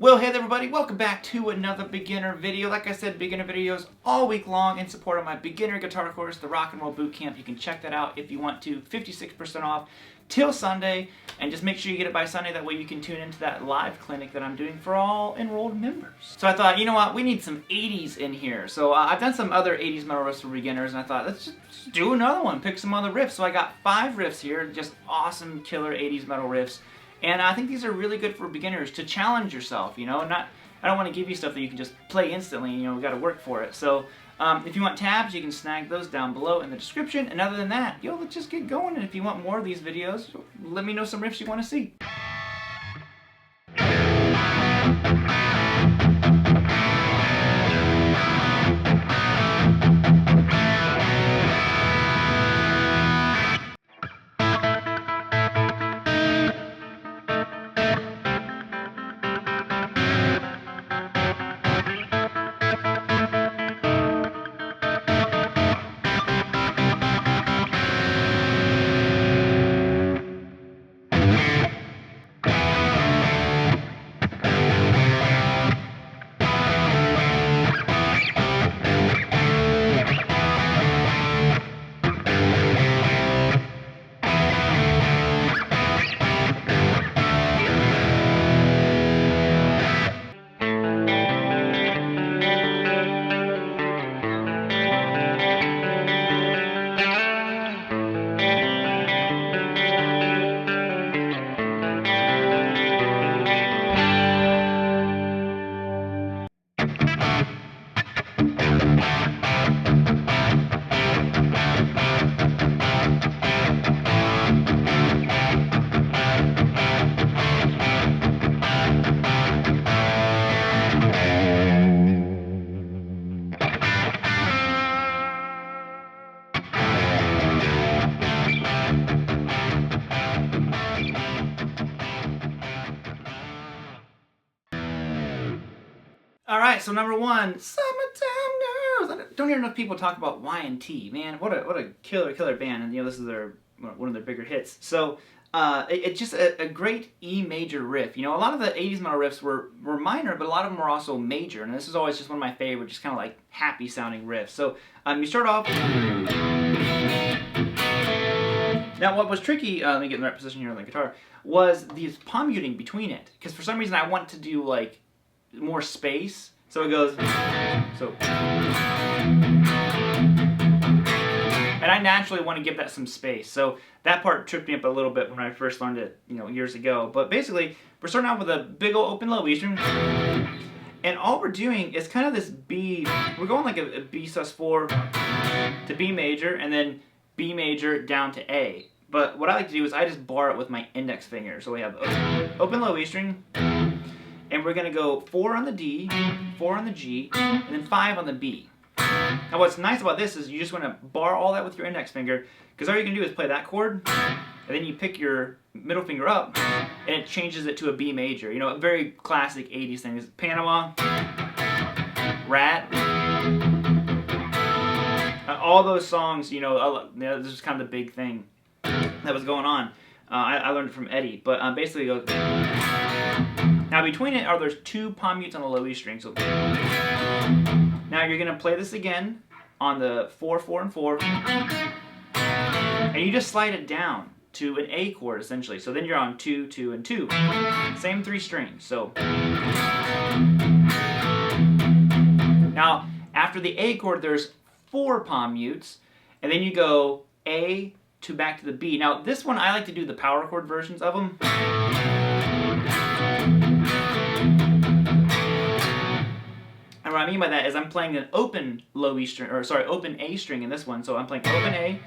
Well, hey there everybody, welcome back to another beginner video. Like I said, beginner videos all week long in support of my beginner guitar course, the Rock and Roll Boot Camp. You can check that out if you want to, 56% off till Sunday, and just make sure you get it by Sunday, that way you can tune into that live clinic that I'm doing for all enrolled members. So I thought, you know what, we need some 80s in here. So I've done some other 80s metal riffs for beginners, and I thought, let's just do another one, pick some other riffs. So I got 5 riffs here, just awesome killer 80s metal riffs. And I think these are really good for beginners to challenge yourself, you know. I don't want to give you stuff that you can just play instantly, you know, we got to work for it. So if you want tabs, you can snag those down below in the description. And other than that, yo, let's just get going. And if you want more of these videos, let me know some riffs you want to see. Alright, so number one, Summertime Girls. I don't hear enough people talk about Y&T. Man, what a killer band, and you know, this is one of their bigger hits. So it's just a great E major riff. You know, a lot of the 80s metal riffs were minor, but a lot of them were also major, and this is always just one of my favorite, just kind of like happy sounding riffs. So you start off. Now what was tricky, let me get in the right position here on the guitar, was the palm muting between it. Because for some reason I want to do like more space, so it goes so, and I naturally want to give that some space, so that part tripped me up a little bit when I first learned it, you know, years ago. But basically we're starting out with a big old open low E string, and all we're doing is kind of this B, we're going like a B sus4 to B major, and then B major down to A. But what I like to do is I just bar it with my index finger, so we have open low E string, and we're going to go 4 on the D, 4 on the G, and then 5 on the B. Now what's nice about this is you just want to bar all that with your index finger, because all you can do is play that chord, and then you pick your middle finger up, and it changes it to a B major. You know, a very classic 80s thing is Panama, Rat, all those songs, you know, this is kind of the big thing that was going on. I learned it from Eddie, but basically it goes. Now between it there's 2 palm mutes on the low E string. So now you're gonna play this again on the 4, 4, and 4, and you just slide it down to an A chord essentially. So then you're on 2, 2, and 2. Same 3 strings. So now after the A chord there's 4 palm mutes, and then you go A to back to the B. Now this one I like to do the power chord versions of them. And what I mean by that is I'm playing an open low E string, or sorry, open A string in this one. So I'm playing open A,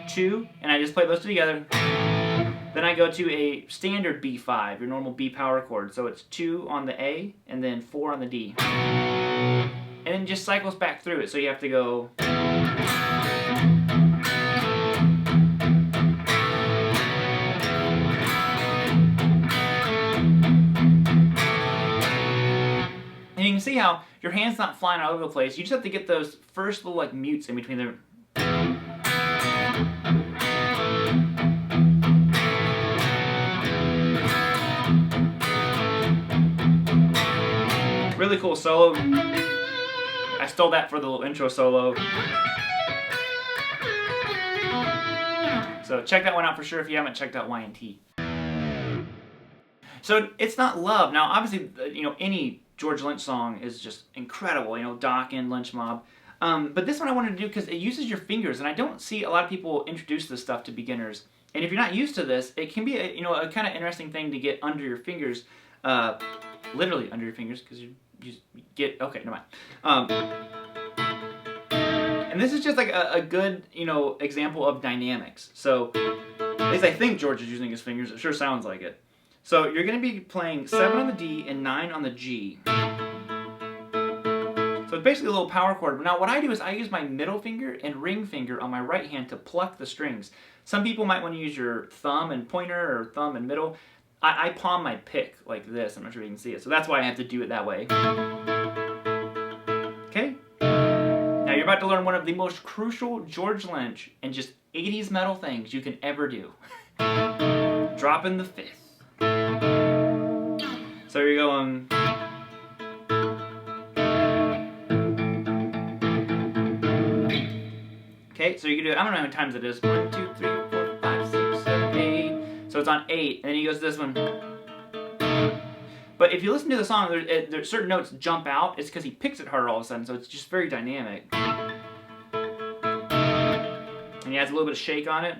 2, and I just play those 2 together. Then I go to a standard B5, your normal B power chord. So it's 2 on the A, and then 4 on the D. And then just cycles back through it. So you have to go. And you can see how your hand's not flying all over the place. You just have to get those first little like mutes in between the. Really cool solo. I stole that for the little intro solo. So check that one out for sure if you haven't checked out Y&T. So It's Not Love. Now, obviously, you know, any George Lynch song is just incredible. You know, Dokken, Lynch Mob. But this one I wanted to do because it uses your fingers, and I don't see a lot of people introduce this stuff to beginners. And if you're not used to this, it can be a kind of interesting thing to get under your fingers, literally under your fingers, because you get okay. Never mind. And this is just like a good example of dynamics. So at least I think George is using his fingers. It sure sounds like it. So you're going to be playing 7 on the D and 9 on the G. So it's basically a little power chord. Now what I do is I use my middle finger and ring finger on my right hand to pluck the strings. Some people might want to use your thumb and pointer or thumb and middle. I palm my pick like this. I'm not sure if you can see it. So that's why I have to do it that way. Okay? Now you're about to learn one of the most crucial George Lynch and just 80s metal things you can ever do. Dropping the 5th. So you're going... Okay, so you can do it, I don't know how many times it is. 1, 2, 3, 4, 5, 6, 7, 8. So it's on 8, and then he goes to this one. But if you listen to the song, there's certain notes jump out. It's because he picks it harder all of a sudden, so it's just very dynamic. And he has a little bit of shake on it.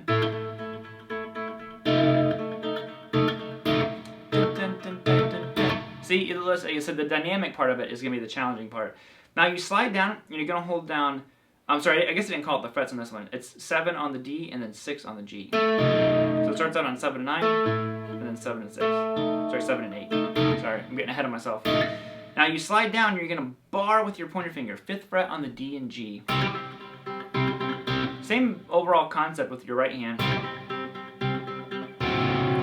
See, like I said, the dynamic part of it is going to be the challenging part. Now you slide down, and you're going to hold down... I'm sorry, I guess I didn't call it the frets on this one. It's 7 on the D and then 6 on the G. So it starts out on 7 and 9, and then 7 and 6. Sorry, 7 and 8. Sorry, I'm getting ahead of myself. Now you slide down, you're going to bar with your pointer finger. 5th fret on the D and G. Same overall concept with your right hand.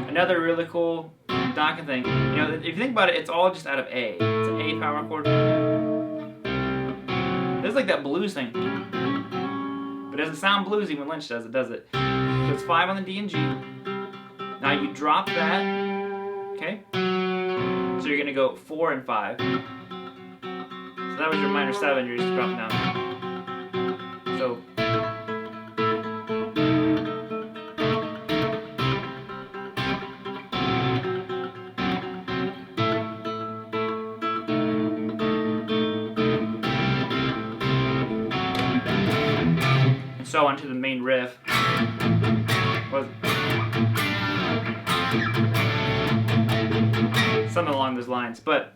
Another really cool Dokken thing. You know, if you think about it, it's all just out of A. It's an A power chord. It's like that blues thing. But it doesn't sound bluesy when Lynch does it, does it? So it's 5 on the D and G. Now you drop that, okay? So you're gonna go 4 and 5. So that was your minor 7, you're just dropping down. So. So onto the main riff. Something along those lines. But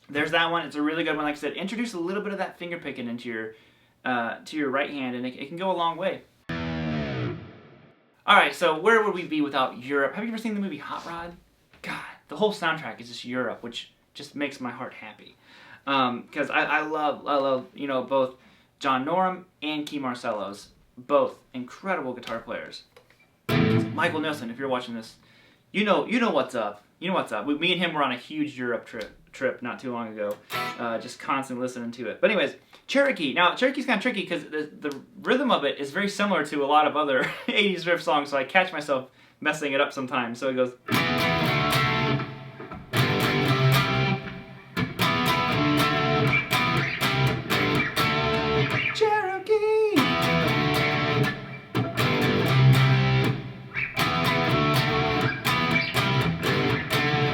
there's that one. It's a really good one. Like I said, introduce a little bit of that finger picking into your right hand, and it can go a long way. All right, so where would we be without Europe? Have you ever seen the movie Hot Rod? God, the whole soundtrack is just Europe, which just makes my heart happy. Because I love both John Norum and Key Marcello's. Both incredible guitar players. Michael Nilsson, if you're watching this, you know what's up. You know what's up. Me and him were on a huge Europe trip not too long ago, just constantly listening to it. But anyways, Cherokee. Now Cherokee's kind of tricky because the rhythm of it is very similar to a lot of other 80s riff songs, so I catch myself messing it up sometimes. So it goes.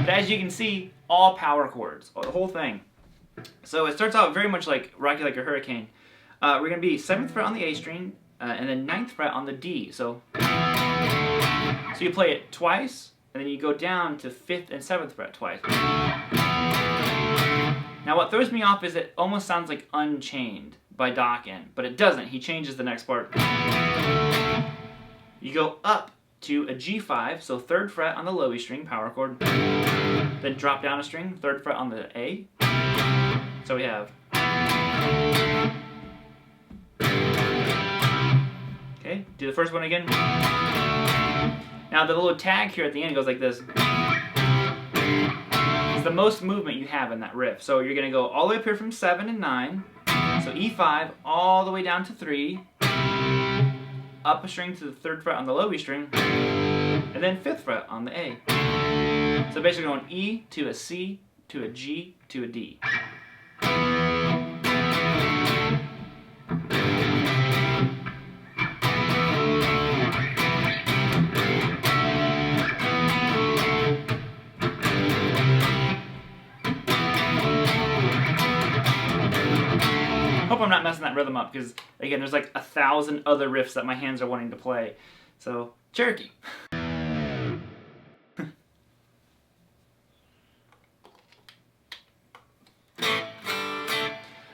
As you can see, all power chords, the whole thing. So it starts out very much like Rock You Like a Hurricane. We're going to be 7th fret on the A string, and then 9th fret on the D. So you play it twice, and then you go down to 5th and 7th fret twice. Now what throws me off is it almost sounds like Unchained by Dokken, but it doesn't. He changes the next part. You go up to a G5, so 3rd fret on the low E string, power chord. Then drop down a string, 3rd fret on the A. So we have. Okay, do the first one again. Now the little tag here at the end goes like this. It's the most movement you have in that riff. So you're going to go all the way up here from 7 and 9. So E5 all the way down to 3. Up a string to the 3rd fret on the low E string. And then 5th fret on the A. So basically going E to a C to a G to a D. Hope I'm not messing that rhythm up, because again, there's like 1,000 other riffs that my hands are wanting to play. So, Cherokee.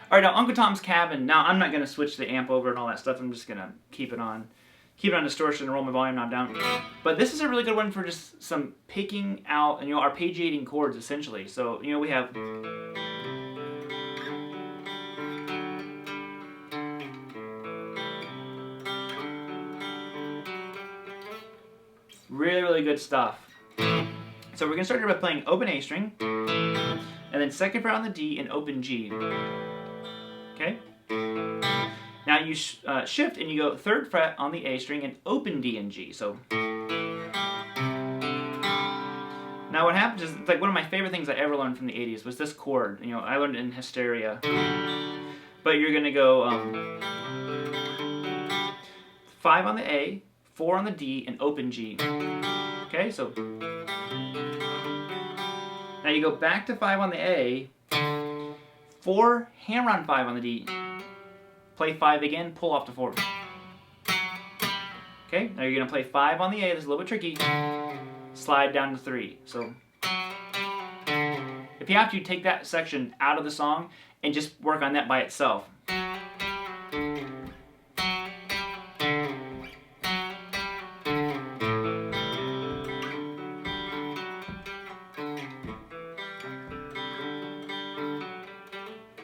Alright, now Uncle Tom's Cabin. Now, I'm not going to switch the amp over and all that stuff. I'm just going to keep it on distortion and roll my volume knob down. But this is a really good one for just some picking out and, arpeggiating chords, essentially. So, we have... Really, really good stuff. So we're going to start here by playing open A string, and then second fret on the D and open G. Okay? Now you shift and you go third fret on the A string and open D and G. So now what happens is, it's like one of my favorite things I ever learned from the 80s was this chord. I learned it in Hysteria. But you're going to go 5 on the A, 4 on the D, and open G. Okay, so now you go back to 5 on the A, 4, hammer on 5 on the D, play 5 again, pull off to 4. Okay, now you're going to play 5 on the A, this is a little bit tricky, slide down to 3. So if you have to, take that section out of the song and just work on that by itself.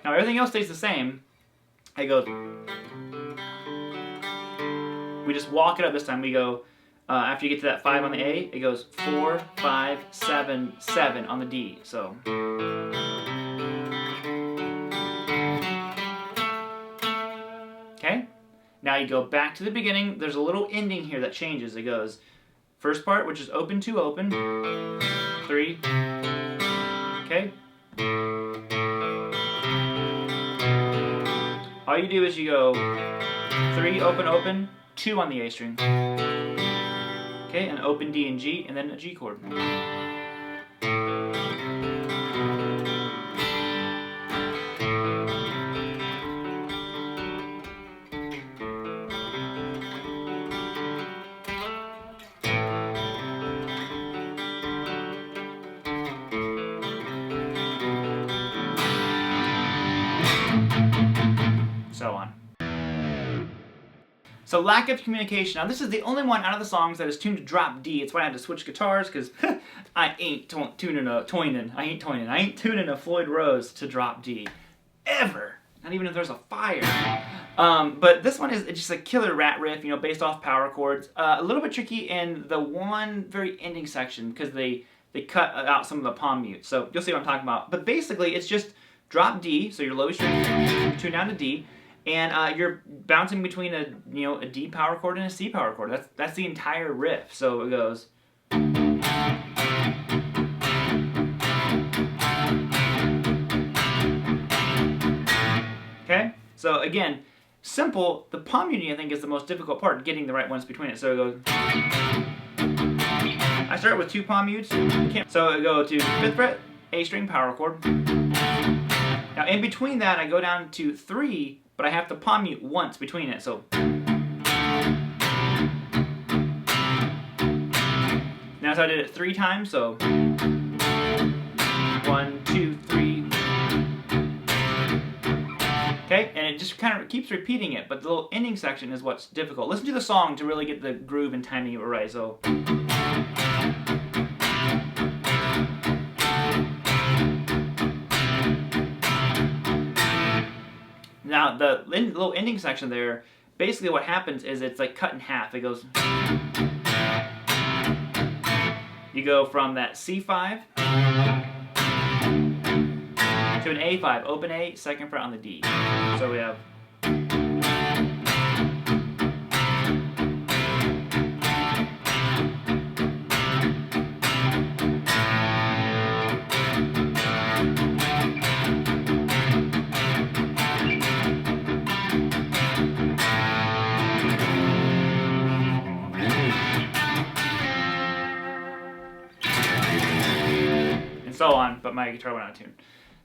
Now everything else stays the same. It goes. We just walk it up this time. We go, after you get to that 5 on the A, it goes 4, 5, 7, 7 on the D. So. Okay? Now you go back to the beginning. There's a little ending here that changes. It goes, first part, which is open, 2, open, 3, okay? All you do is you go 3, open, open, 2 on the A string. Okay, and open D and G, and then a G chord. So on. So lack of communication. Now this is the only one out of the songs that is tuned to drop D. It's why I had to switch guitars, because I ain't tuning a Floyd Rose to drop D. Ever. Not even if there's a fire. But this one is just a killer rat riff, based off power chords. A little bit tricky in the one very ending section, because they cut out some of the palm mutes. So you'll see what I'm talking about. But basically it's just drop D, so your lowest string, tune down to D. And you're bouncing between a D power chord and a C power chord. That's the entire riff. So it goes. Okay. So again, simple. The palm muting I think is the most difficult part, getting the right ones between it. So it goes. I start with 2 palm mutes. So I go to 5th fret, A string power chord. Now in between that, I go down to 3. But I have to palm mute once between it, so. Now so I did it 3 times, so. 1, 2, 3. Okay, and it just kind of keeps repeating it, but the little ending section is what's difficult. Listen to the song to really get the groove and timing right, so. Now, the little ending section there, basically what happens is it's like cut in half. It goes... You go from that C5 to an A5, open A, 2nd fret on the D. So we have... and so on, but my guitar went out of tune.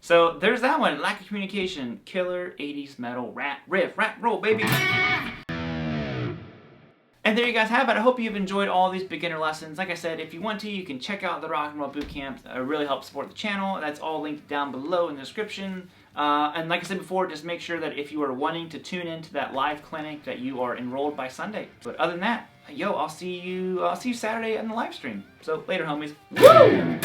So there's that one, lack of communication, killer 80s metal riff, roll, baby. And there you guys have it. I hope you've enjoyed all these beginner lessons. Like I said, if you want to, you can check out the Rock and Roll Bootcamp. It really helps support the channel. That's all linked down below in the description. And like I said before, just make sure that if you are wanting to tune into that live clinic, that you are enrolled by Sunday. But other than that, yo, I'll see you Saturday on the live stream. So later, homies. Woo!